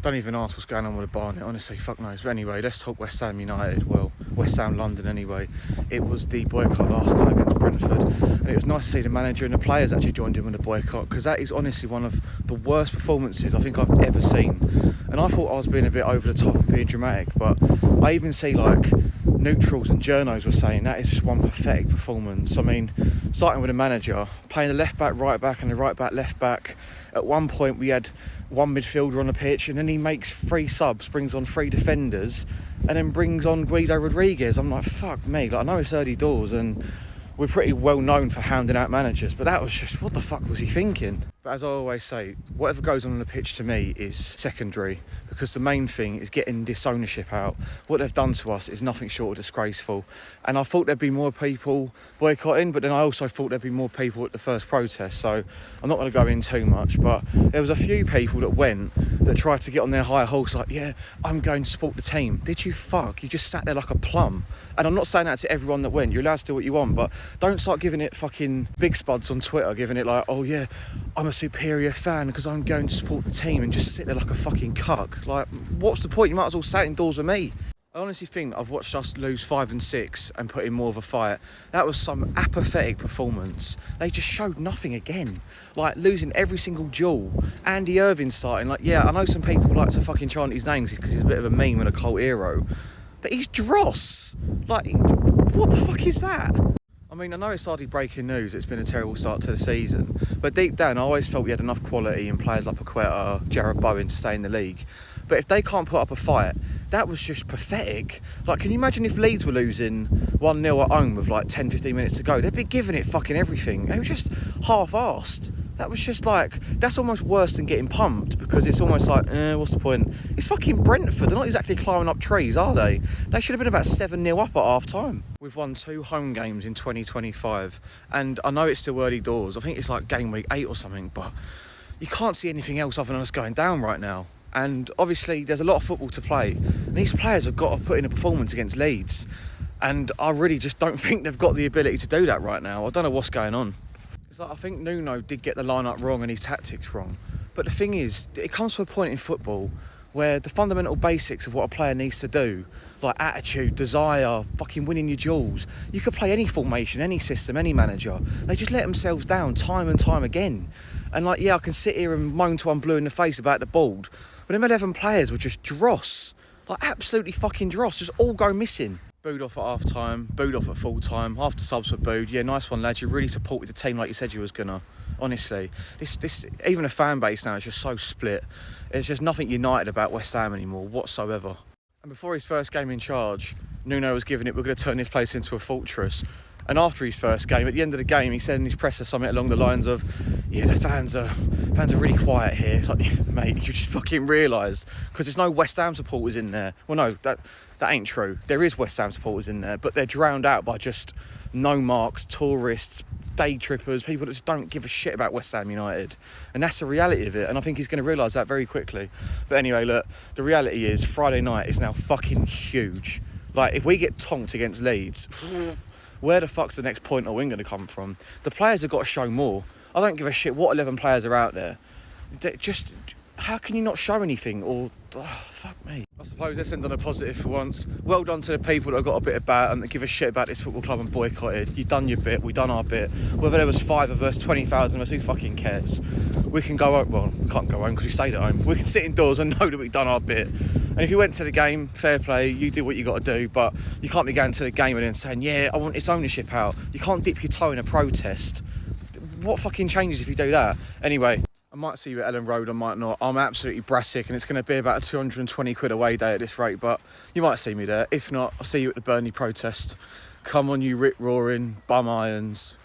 Don't even ask what's going on with the Barnet, honestly, fuck knows. But anyway, let's talk West Ham United. Well, West Ham London anyway. It was the boycott last night against Brentford, and it was nice to see the manager and the players actually joined in with the boycott, because that is honestly one of the worst performances I think I've ever seen. And I thought I was being a bit over the top and being dramatic, but I even see like neutrals and journos were saying that is just one pathetic performance. I mean, starting with the manager, playing the left back, right back and the right back, left back. At one point we had one midfielder on the pitch, and then he makes 3 subs, brings on 3 defenders, and then brings on Guido Rodriguez. I'm like, fuck me. Like, I know it's early doors and we're pretty well known for hounding out managers, but that was just, what the fuck was he thinking? But as I always say, whatever goes on the pitch to me is secondary, because the main thing is getting this ownership out. What they've done to us is nothing short of disgraceful. And I thought there'd be more people boycotting, but then I also thought there'd be more people at the first protest, so I'm not going to go in too much. But there was a few people that went, that tried to get on their high horse, like, yeah, I'm going to support the team. Did you fuck? You just sat there like a plum. And I'm not saying that to everyone that went. You're allowed to do what you want, but don't start giving it fucking big spuds on Twitter, giving it like, oh yeah, I'm a superior fan because I'm going to support the team, and just sit there like a fucking cuck. Like, what's the point? You might as well sat indoors with me. I honestly think I've watched us lose 5 and 6 and put in more of a fight. That was some apathetic performance. They just showed nothing again. Like, losing every single duel. Andy Irving starting, like, yeah, I know some people like to fucking chant his names because he's a bit of a meme and a cult hero, but he's dross. Like, what the fuck is that? I mean, I know it's hardly breaking news, it's been a terrible start to the season, but deep down I always felt we had enough quality in players like Paqueta, Jared Bowen to stay in the league. But if they can't put up a fight, that was just pathetic. Like, can you imagine if Leeds were losing 1-0 at home with like 10-15 minutes to go? They'd be giving it fucking everything. They were just half-arsed. That was just like, that's almost worse than getting pumped, because it's almost like, what's the point? It's fucking Brentford. They're not exactly climbing up trees, are they? They should have been about 7-0 up at half-time. We've won 2 home games in 2025, and I know it's still early doors. I think it's like game week 8 or something, but you can't see anything else other than us going down right now. And obviously there's a lot of football to play, and these players have got to put in a performance against Leeds, and I really just don't think they've got the ability to do that right now. I don't know what's going on. It's like, I think Nuno did get the lineup wrong and his tactics wrong, but the thing is, it comes to a point in football where the fundamental basics of what a player needs to do, like attitude, desire, fucking winning your duels, you could play any formation, any system, any manager. They just let themselves down time and time again. And like, yeah, I can sit here and moan till I'm blue in the face about the board, but them 11 players were just dross. Like, absolutely fucking dross, just all go missing. Booed off at half-time, booed off at full-time, half the subs were booed. Yeah, nice one, lads, you really supported the team like you said you was gonna. Honestly, this even a fan base now is just so split. There's just nothing united about West Ham anymore whatsoever. And before his first game in charge, Nuno was giving it, we're going to turn this place into a fortress. And after his first game, at the end of the game, he said in his presser something along the lines of, yeah, the fans are really quiet here. It's like, mate, you just fucking realised, because there's no West Ham supporters in there. Well, no, that ain't true. There is West Ham supporters in there, but they're drowned out by just no marks, tourists, day trippers, people that just don't give a shit about West Ham United. And that's the reality of it, and I think he's going to realise that very quickly. But anyway, look, the reality is Friday night is now fucking huge. Like, if we get tonked against Leeds, where the fuck's the next point or win going to come from? The players have got to show more. I don't give a shit what 11 players are out there. Just, how can you not show anything? Or, fuck me. I suppose let's end on a positive for once. Well done to the people that have got a bit about and that give a shit about this football club and boycotted. You've done your bit, we've done our bit. Whether there was 5 of us, 20,000 of us, who fucking cares? We can go home, well, we can't go home because we stayed at home. We can sit indoors and know that we've done our bit. And if you went to the game, fair play, you do what you got to do, but you can't be going to the game and then saying, yeah, I want its ownership out. You can't dip your toe in a protest. What fucking changes if you do that? Anyway, I might see you at Ellen Road, I might not. I'm absolutely brassic, and it's going to be about a 220 quid away day at this rate, but you might see me there. If not, I'll see you at the Burnley protest. Come on, you rip-roaring bum irons.